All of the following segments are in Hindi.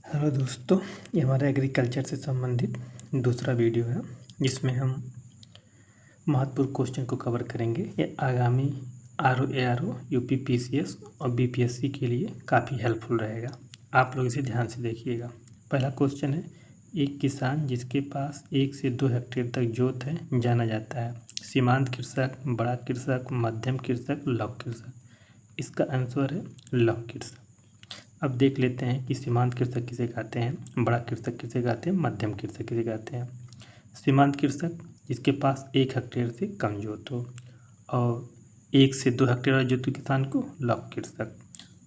हेलो दोस्तों, ये हमारा एग्रीकल्चर से संबंधित दूसरा वीडियो है जिसमें हम महत्वपूर्ण क्वेश्चन को कवर करेंगे। ये आगामी आरओ, यूपी पीसीएस और बीपीएससी के लिए काफ़ी हेल्पफुल रहेगा। आप लोग इसे ध्यान से देखिएगा। पहला क्वेश्चन है, एक किसान जिसके पास 1 से 2 हेक्टेयर तक जोत है जाना जाता है। सीमांत कृषक, बड़ा कृषक, मध्यम कृषक, लघु कृषक। इसका आंसर है लघु कृषक। अब देख लेते हैं कि सीमांत कृषक किसे कहते हैं, बड़ा कृषक किसे कहते हैं, मध्यम कृषक किसे कहते हैं। सीमांत कृषक जिसके पास 1 हेक्टेयर से कम जोत हो, और 1 से 2 हेक्टेयर वाले जोत किसान को लघु कृषक,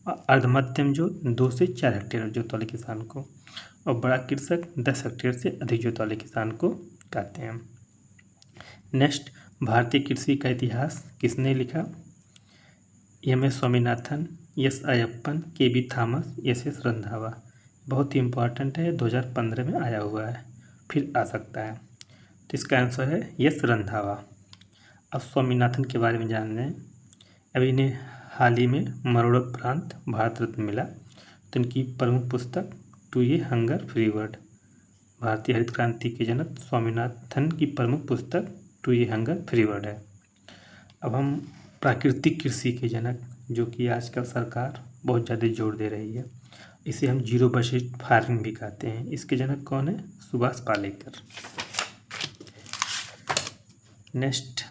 और अर्धमध्यम जोत 2 से 4 हेक्टेयर जोत वाले किसान को, और बड़ा कृषक 10 हेक्टेयर से अधिक जोत वाले किसान को कहते हैं। नेक्स्ट, भारतीय कृषि का इतिहास किसने लिखा? M S. Swaminathan, S Ayyappan, K B. Thomas, S S. Randhawa. बहुत ही इम्पोर्टेंट है, 2015 में आया हुआ है, फिर आ सकता है। तो इसका आंसर है एस रंधावा। अब स्वामीनाथन के बारे में जान लें। अभी इन्हें हाल ही में मरणोपरांत भारत रत्न मिला। तो इनकी प्रमुख पुस्तक to a hunger free world, भारतीय हरित क्रांति के जनक स्वामीनाथन की प्रमुख पुस्तक to a hunger free world है। अब हम प्राकृतिक कृषि के जनक, जो कि आजकल सरकार बहुत ज़्यादा जोर दे रही है, इसे हम जीरो बजट फार्मिंग भी कहते हैं। इसके जनक कौन है? सुभाष पालेकर। नेक्स्ट,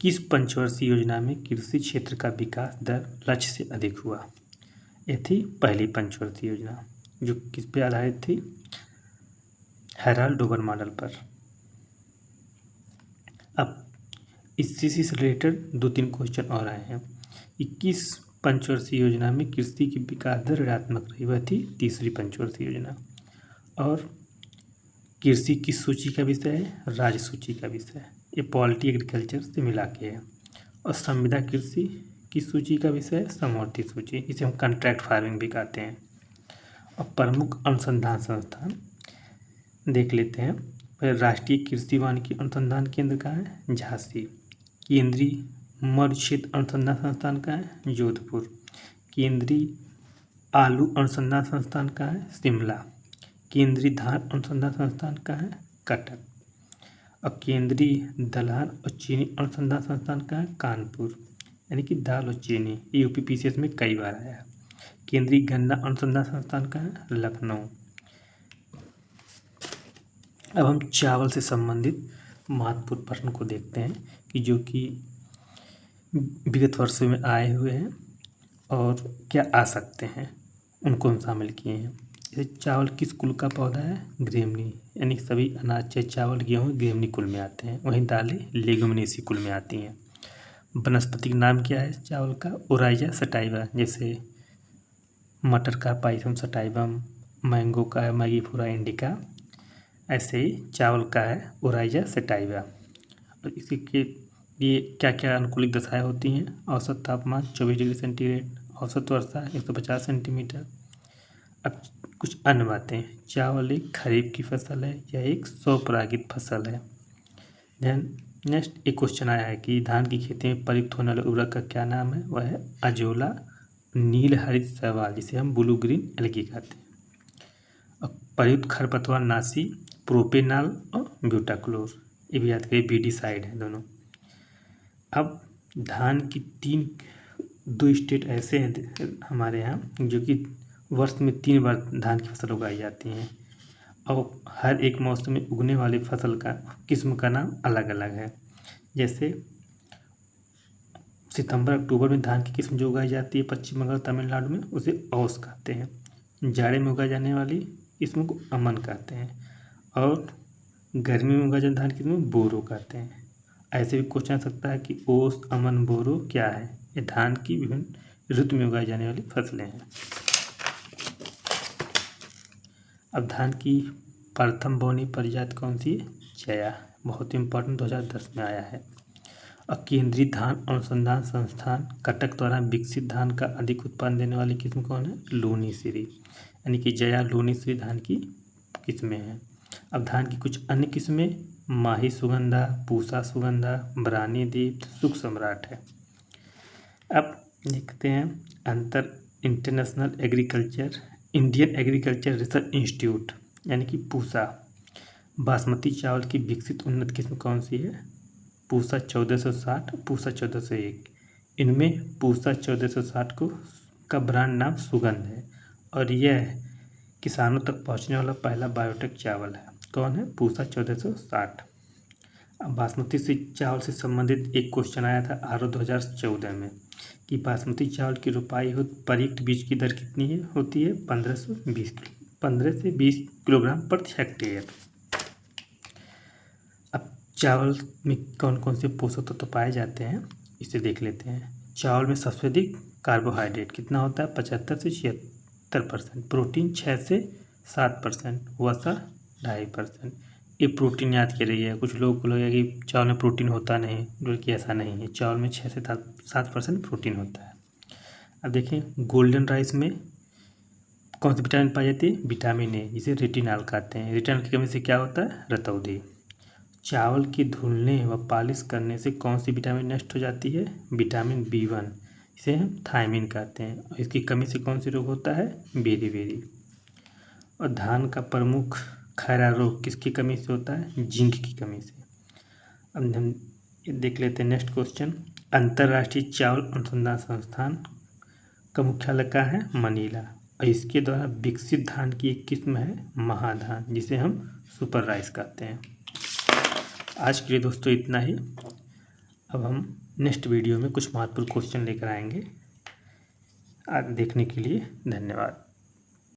किस पंचवर्षीय योजना में कृषि क्षेत्र का विकास दर लक्ष्य से अधिक हुआ? यह थी पहली पंचवर्षीय योजना, जो किस पे आधारित थी? हेराल्ड डोबर मॉडल पर। अब इसी से रिलेटेड 2-3 क्वेश्चन और आए हैं। 21 पंचवर्षीय योजना में कृषि की विकास दर ऋणात्मक रही, वह थी तीसरी पंचवर्षीय योजना। और कृषि किस सूची का विषय है? राज्य सूची का विषय है। ये पॉलिटी एग्रीकल्चर से मिला के है। और संविदा कृषि किस सूची का विषय है? समवर्ती सूची, इसे हम कॉन्ट्रैक्ट फार्मिंग भी कहते हैं। और प्रमुख अनुसंधान संस्थान देख लेते हैं। फिर राष्ट्रीय कृषि वानिकी अनुसंधान केंद्र का है झांसी। केंद्रीय मत्स्य क्षेत्र अनुसंधान संस्थान का है जोधपुर। केंद्रीय आलू अनुसंधान संस्थान का है शिमला। केंद्रीय धान अनुसंधान संस्थान का है कटक। और केंद्रीय दलहन और चीनी अनुसंधान संस्थान का है कानपुर, यानी कि दाल और चीनी। यूपी पीसीएस में कई बार आया है। केंद्रीय गन्ना अनुसंधान संस्थान का है लखनऊ। अब हम चावल से संबंधित महत्वपूर्ण प्रश्न को देखते हैं कि जो कि विगत वर्षों में आए हुए हैं और क्या आ सकते हैं, उनको हम शामिल किए हैं। जैसे चावल किस कुल का पौधा है? ग्रेमनी, यानी सभी अनाज चाहे चावल गेहूँ ग्रेमनी कुल में आते हैं। वहीं दालें लेगुमिनेसी कुल में आती हैं। वनस्पतिक नाम क्या है चावल का? Oryza sativa. जैसे मटर का पाइथम सटाइवम, मैंगो का है मैगीफोरा इंडिका, ऐसे ही चावल का है ओराइजा सटाइवा। और इसी के लिए क्या क्या अनुकूलित दशाएँ होती हैं? औसत तापमान 24 डिग्री सेंटीग्रेड, औसत वर्षा 150 सेंटीमीटर। अब कुछ अन्य बातें, चावल एक खरीफ की फसल है या एक स्वपरागित फसल है। देन नेक्स्ट एक क्वेश्चन आया है कि धान की खेती में प्रयुक्त होने वाले उर्वरक का क्या नाम है? वह है अजोला नील हरित शैवाल, जिसे हम ब्लू ग्रीन एल्गी कहते हैं। अब प्रयुक्त खरपतवार नाशी प्रोपेनाल और ब्यूटाक्लोर, ये भी याद करिए, बीडीसाइड है दोनों। अब धान की 2 स्टेट ऐसे हैं हमारे यहाँ जो कि वर्ष में 3 बार धान की फसल उगाई जाती हैं, और हर एक मौसम में उगने वाली फसल का किस्म का नाम अलग अलग है। जैसे सितंबर अक्टूबर में धान की किस्म जो उगाई जाती है पश्चिम बंगाल तमिलनाडु में, उसे औस कहते हैं। जाड़े में उगाई जाने वाली किस्म को अमन कहते हैं, और गर्मी में उगाई जाने धान की किस्म को बोरो कहते हैं। ऐसे भी क्वेश्चन आ सकता है कि ओस, अमन, बोरो क्या है? ये धान की विभिन्न ऋतु में उगाई जाने वाली फसलें हैं। अब धान की प्रथम बोनी प्रजाति कौन सी है? जया, बहुत इंपॉर्टेंट, 2010 में आया है। और केंद्रीय धान अनुसंधान संस्थान कटक द्वारा विकसित धान का अधिक उत्पादन देने वाली किस्म कौन है? लूनीश्री, यानी कि जया लूनीश्री धान की किस्में हैं। अब धान की कुछ अन्य किस्में माही सुगंधा, पूसा सुगंधा, ब्रानी दीप्त, सुख सम्राट है। अब देखते हैं international agriculture Indian agriculture research institute यानी कि पूसा बासमती चावल की विकसित उन्नत किस्म कौन सी है? पूसा 1460, पूसा 1401। इनमें पूसा 1460 का ब्रांड नाम सुगंध है और यह किसानों तक पहुंचने वाला पहला बायोटेक चावल है। कौन है? पूसा 1460। अब बासमती से चावल से संबंधित एक क्वेश्चन आया था आरओ 2014 में कि बासमती चावल की रोपाई प्रयुक्त बीज की दर कितनी होती है? 15 से 20 किलोग्राम प्रति हेक्टेयर। अब चावल में कौन कौन से पोषक तत्व पाए जाते हैं इसे देख लेते हैं। चावल में सबसे अधिक कार्बोहाइड्रेट कितना होता है? 75 से 76%। प्रोटीन 6 से 7%। वसा 2.5%। ये प्रोटीन याद कर रही है। कुछ लोग को लगेगा कि चावल में प्रोटीन होता नहीं, जो कि ऐसा नहीं है। चावल में 6 से 7% प्रोटीन होता है। अब देखें गोल्डन राइस में कौन सी विटामिन पाई जाती है? विटामिन ए, जिसे रेटिनॉल कहते हैं। रेटिनॉल की कमी से क्या होता है? रतौंधी। चावल की धुलने व पॉलिश करने से कौन सी विटामिन नष्ट हो जाती है? विटामिन B1, इसे हम थायमिन कहते हैं। और इसकी कमी से कौन सी रोग होता है? बेरी। और धान का प्रमुख खैरा रोग किसकी कमी से होता है? जिंक की कमी से। अब हम देख लेते हैं नेक्स्ट क्वेश्चन। अंतर्राष्ट्रीय चावल अनुसंधान संस्थान का मुख्यालय कहाँ है? मनीला। और इसके द्वारा विकसित धान की एक किस्म है महाधान, जिसे हम सुपर राइस कहते हैं। आज के लिए दोस्तों इतना ही। अब हम नेक्स्ट वीडियो में कुछ महत्वपूर्ण क्वेश्चन लेकर आएंगे। आज देखने के लिए धन्यवाद।